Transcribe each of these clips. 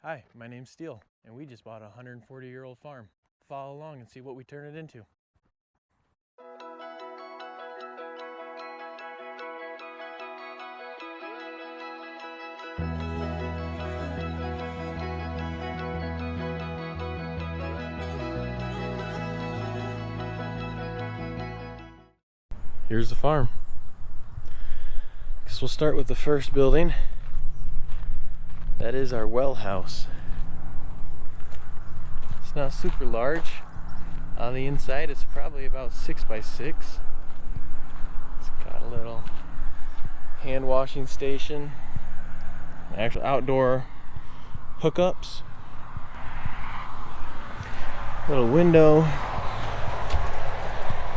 Hi, my name's Steele, and we just bought a 140-year-old farm. Follow along and see what we turn it into. Here's the farm. Guess we'll start with the first building. That is our well house. It's not super large. On the inside, it's probably about 6 by 6. It's got a little hand washing station, actual outdoor hookups, little window.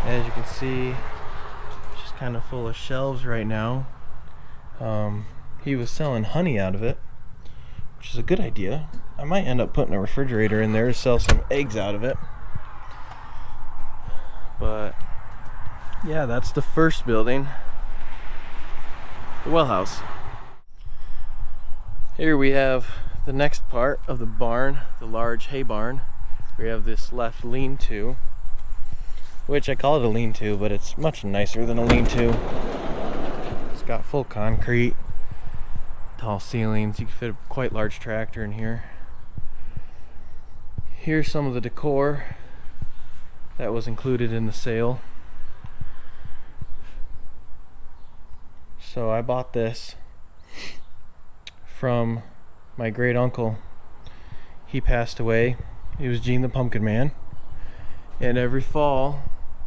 As you can see, it's just kind of full of shelves right now. He was selling honey out of it, which is a good idea. I might end up putting a refrigerator in there to sell some eggs out of it. But yeah, that's the first building, the well house. Here we have the next part of the barn, the large hay barn. We have this left lean-to, which I call it a lean-to, but it's much nicer than a lean-to. It's got full concrete, tall ceilings. You can fit a quite large tractor in here. Here's some of the decor that was included in the sale. So I bought this from my great uncle. He passed away. He was Gene the Pumpkin Man, and every fall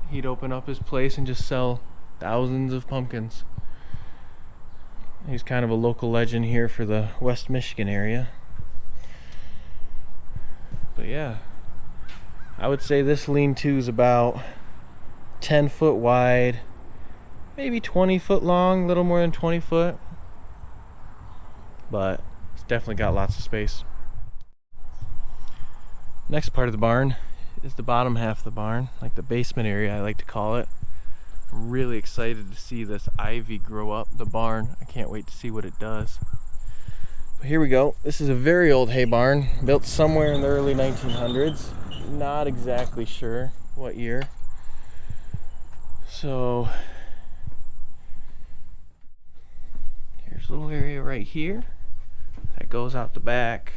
he'd open up his place and just sell thousands of pumpkins. He's kind of a local legend here for the West Michigan area. But yeah, I would say this lean-to is about 10 foot wide, maybe 20 foot long, a little more than 20 foot. But it's definitely got lots of space. Next part of the barn is the bottom half of the barn, like the basement area I like to call it. I'm really excited to see this ivy grow up the barn. I can't wait to see what it does. But here we go. This is a very old hay barn, built somewhere in the early 1900s. Not exactly sure what year. So here's a little area right here that goes out the back.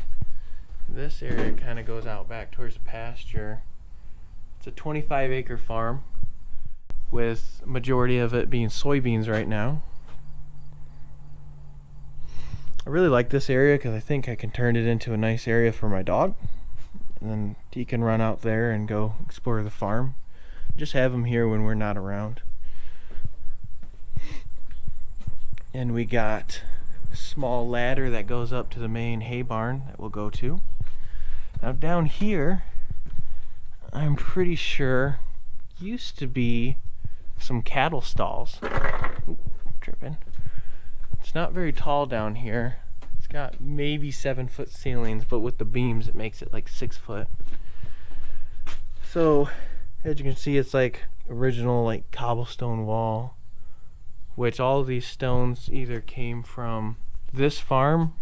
This area kind of goes out back towards the pasture. It's a 25-acre farm, with a majority of it being soybeans right now. I really like this area because I think I can turn it into a nice area for my dog, and then he can run out there and go explore the farm. Just have him here when we're not around. And we got a small ladder that goes up to the main hay barn that we'll go to. Now down here, I'm pretty sure used to be some cattle stalls. Ooh, tripping. It's not very tall down here. It's got maybe 7-foot ceilings, but with the beams it makes it like 6 foot. So as you can see, it's like original like cobblestone wall, which all of these stones either came from this farm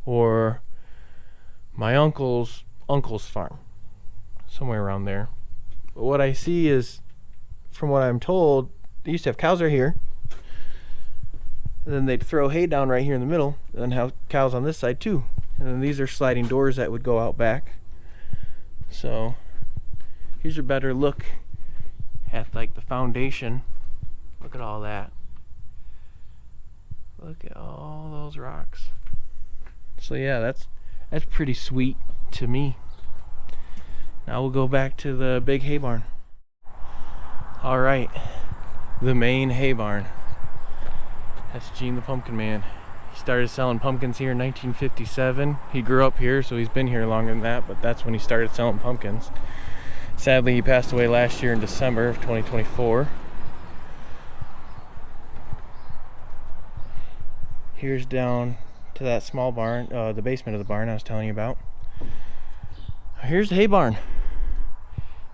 or my uncle's farm, somewhere around there. But what I see is, from what I'm told, they used to have cows right here, and then they'd throw hay down right here in the middle, and then have cows on this side too. And then these are sliding doors that would go out back. So here's a better look at like the foundation. Look at all that. Look at all those rocks. So yeah, that's pretty sweet to me. Now we'll go back to the big hay barn. All right, the main hay barn. That's Gene the Pumpkin Man. He started selling pumpkins here in 1957. He grew up here, so he's been here longer than that, but that's when he started selling pumpkins. Sadly, he passed away last year in December of 2024. Here's down to that small barn, the basement of the barn I was telling you about. Here's the hay barn.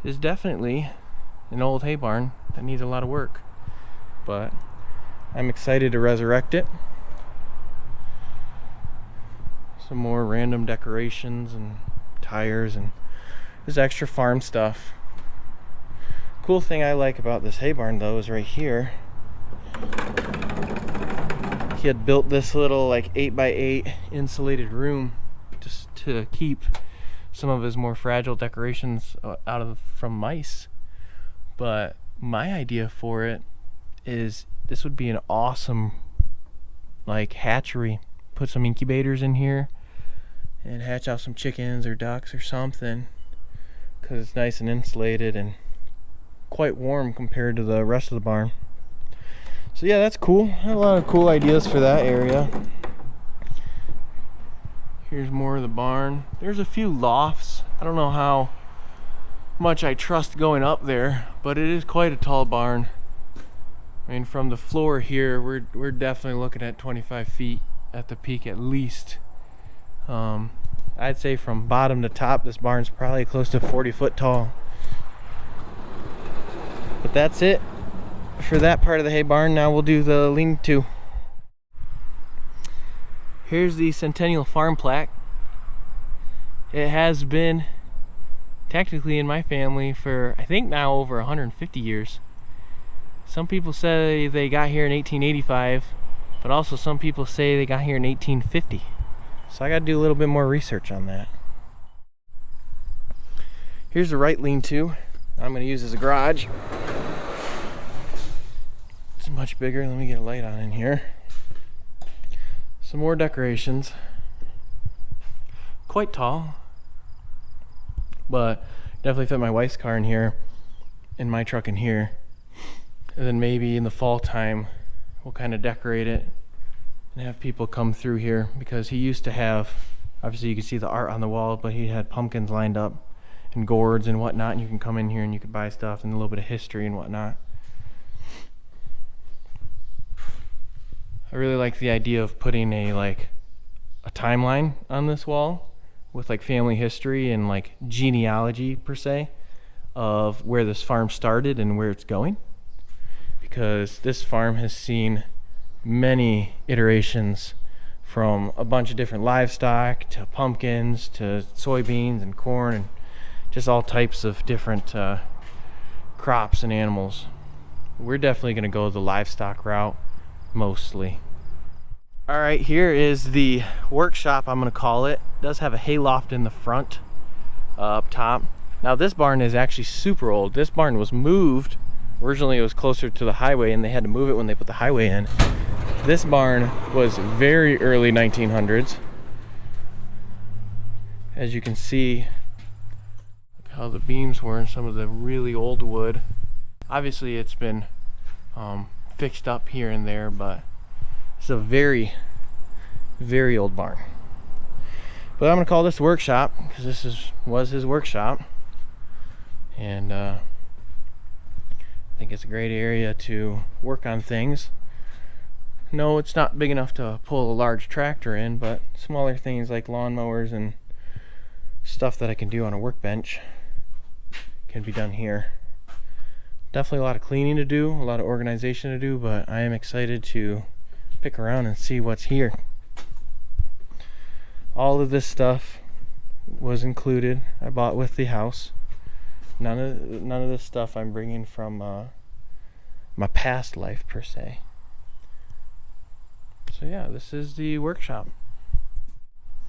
It's definitely an old hay barn that needs a lot of work, but I'm excited to resurrect it. some more random decorations and tires and this extra farm stuff. Cool thing I like about this hay barn though is right here. He had built this little like 8x8 insulated room just to keep some of his more fragile decorations from mice. But my idea for it is this would be an awesome like hatchery. Put some incubators in here and hatch out some chickens or ducks or something, because it's nice and insulated and quite warm compared to the rest of the barn. So yeah, that's cool. I have a lot of cool ideas for that area. Here's more of the barn. There's a few lofts. I don't know how much I trust going up there, but it is quite a tall barn. I mean, from the floor here, we're definitely looking at 25 feet at the peak at least. I'd say from bottom to top, this barn's probably close to 40 foot tall. But that's it for that part of the hay barn. Now we'll do the lean-to. Here's the Centennial farm plaque. It has been technically in my family for I think now over 150 years. Some people say they got here in 1885, but also some people say they got here in 1850. So I gotta do a little bit more research on that. Here's the right lean-to I'm gonna use as a garage. It's much bigger. Let me get a light on in here. Some more decorations. Quite tall, but definitely fit my wife's car in here and my truck in here. And then maybe in the fall time we'll kind of decorate it and have people come through here, because he used to have, obviously you can see the art on the wall, but he had pumpkins lined up and gourds and whatnot, and you can come in here and you could buy stuff and a little bit of history and whatnot. I really like the idea of putting a timeline on this wall with like family history and like genealogy per se of where this farm started and where it's going, because this farm has seen many iterations, from a bunch of different livestock to pumpkins to soybeans and corn and just all types of different crops and animals. We're definitely going to go the livestock route mostly. All right, here is the workshop, I'm going to call it. It does have a hay loft in the front up top. Now this barn is actually super old. This barn was moved. Originally it was closer to the highway and they had to move it when they put the highway in. This barn was very early 1900s. As you can see, look how the beams were in some of the really old wood. Obviously it's been fixed up here and there, but it's a very, very old barn. But I'm gonna call this workshop because this was his workshop, and I think it's a great area to work on things. No, it's not big enough to pull a large tractor in, but smaller things like lawnmowers and stuff that I can do on a workbench can be done here. Definitely a lot of cleaning to do, a lot of organization to do, but I am excited to pick around and see what's here. All of this stuff was included. I bought with the house. None of this stuff I'm bringing from my past life per se. So yeah, this is the workshop.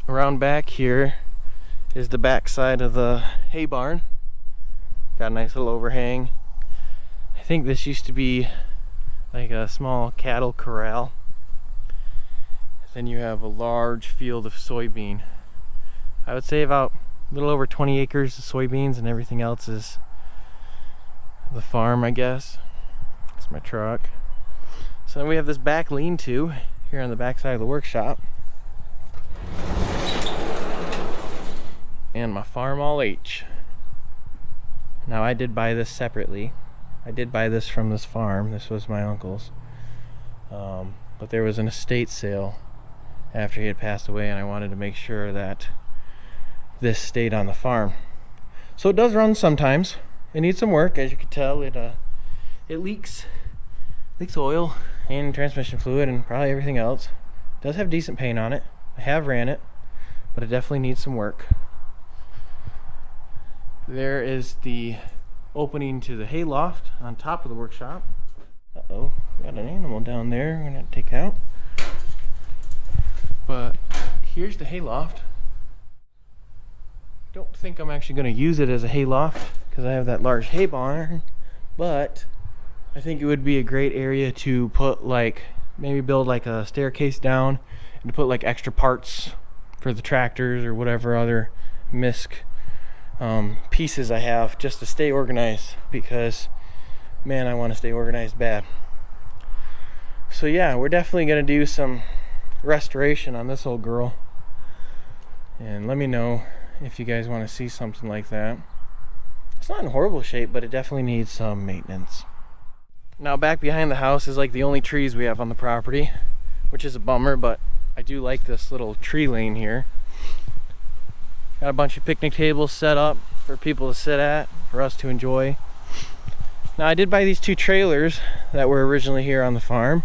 Around back here is the back side of the hay barn. Got a nice little overhang. I think this used to be like a small cattle corral. Then you have a large field of soybean. I would say about a little over 20 acres of soybeans, and everything else is the farm, I guess. It's my truck. So then we have this back lean-to here on the back side of the workshop. And my farm all H. Now I did buy this separately. I did buy this from this farm. This was my uncle's. But there was an estate sale after he had passed away, and I wanted to make sure that this stayed on the farm. So it does run sometimes. It needs some work, as you can tell. It leaks oil and transmission fluid and probably everything else. It does have decent paint on it. I have ran it. but it definitely needs some work. There is the opening to the hay loft on top of the workshop. Uh-oh, got an animal down there we're gonna take out. But here's the hay loft. Don't think I'm actually gonna use it as a hay loft because I have that large hay barn, but I think it would be a great area to put, like, maybe build like a staircase down and to put like extra parts for the tractors or whatever other misc pieces I have, just to stay organized, because man, I want to stay organized bad. So yeah, we're definitely gonna do some restoration on this old girl, and let me know if you guys want to see something like that. It's not in horrible shape, but it definitely needs some maintenance. Now back behind the house is like the only trees we have on the property, which is a bummer, but I do like this little tree lane here. Got a bunch of picnic tables set up for people to sit at, for us to enjoy. Now I did buy these 2 trailers that were originally here on the farm.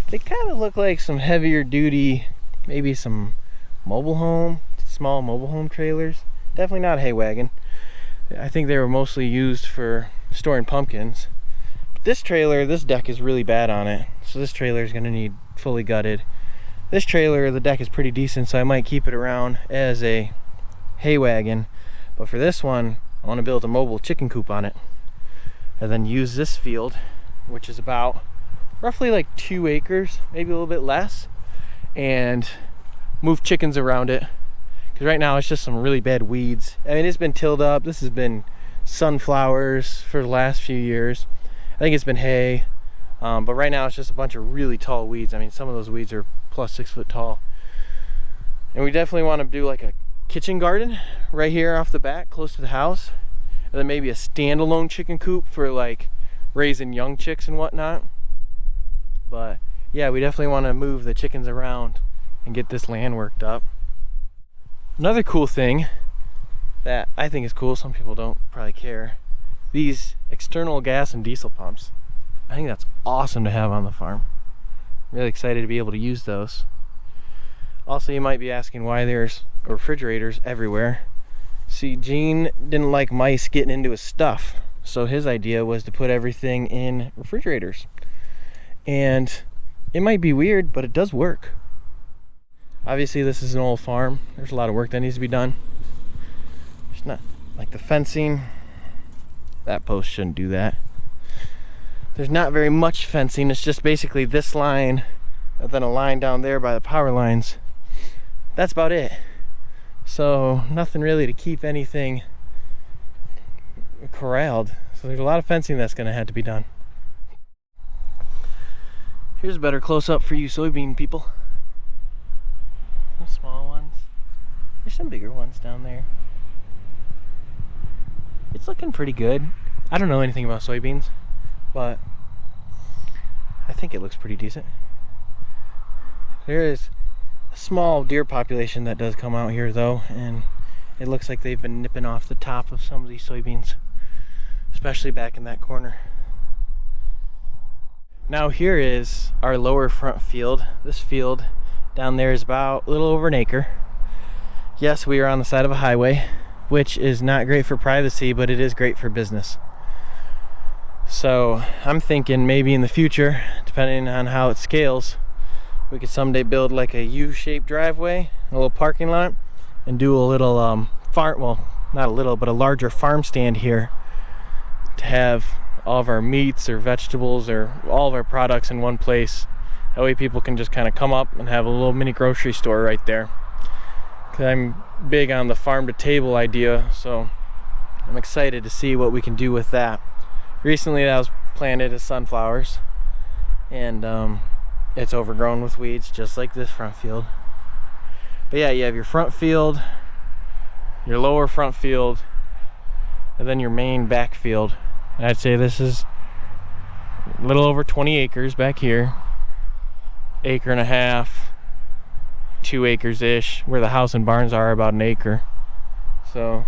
They kind of look like some heavier duty, maybe some mobile home, small mobile home trailers. Definitely not a hay wagon. I think they were mostly used for storing pumpkins. But this trailer, this deck is really bad on it, so this trailer is going to need fully gutted. This trailer, the deck is pretty decent, so I might keep it around as a hay wagon. But for this one, I want to build a mobile chicken coop on it, and then use this field, which is about roughly like 2 acres, maybe a little bit less, and move chickens around it, because right now it's just some really bad weeds. I mean, it's been tilled up. This has been sunflowers for the last few years. I think it's been hay, but right now it's just a bunch of really tall weeds. I mean, some of those weeds are plus 6 foot tall. And we definitely want to do like a kitchen garden right here off the back, close to the house, and then maybe a standalone chicken coop for like raising young chicks and whatnot. But yeah, we definitely want to move the chickens around and get this land worked up. Another cool thing that I think is cool, some people don't probably care, these external gas and diesel pumps. I think that's awesome to have on the farm. I'm really excited to be able to use those. Also, you might be asking why there's refrigerators everywhere. See, Gene didn't like mice getting into his stuff, so his idea was to put everything in refrigerators. And it might be weird, but it does work. Obviously, this is an old farm. There's a lot of work that needs to be done. It's not like the fencing. That post shouldn't do that. There's not very much fencing. It's just basically this line and then a line down there by the power lines. That's about it. So nothing really to keep anything corralled. So there's a lot of fencing that's going to have to be done. Here's a better close-up for you soybean people. Some small ones. There's some bigger ones down there. It's looking pretty good. I don't know anything about soybeans, but I think it looks pretty decent. There is a small deer population that does come out here though, and it looks like they've been nipping off the top of some of these soybeans, especially back in that corner. Now here is our lower front field. This field down there is about a little over an acre. Yes, we are on the side of a highway, which is not great for privacy, but it is great for business. So I'm thinking maybe in the future, depending on how it scales, we could someday build like a U-shaped driveway, a little parking lot, and do a little farm, well, not a little, but a larger farm stand here to have all of our meats or vegetables or all of our products in one place. That way people can just kind of come up and have a little mini grocery store right there. 'Cause I'm big on the farm to table idea, so I'm excited to see what we can do with that. Recently that was planted as sunflowers, and it's overgrown with weeds just like this front field. But yeah, you have your front field, your lower front field, and then your main back field. And I'd say this is a little over 20 acres back here. Acre and a half, 2 acres-ish. Where the house and barns are, about an acre. So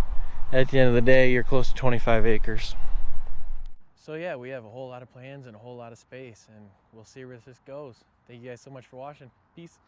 at the end of the day, you're close to 25 acres. So yeah, we have a whole lot of plans and a whole lot of space, and we'll see where this goes. Thank you guys so much for watching. Peace.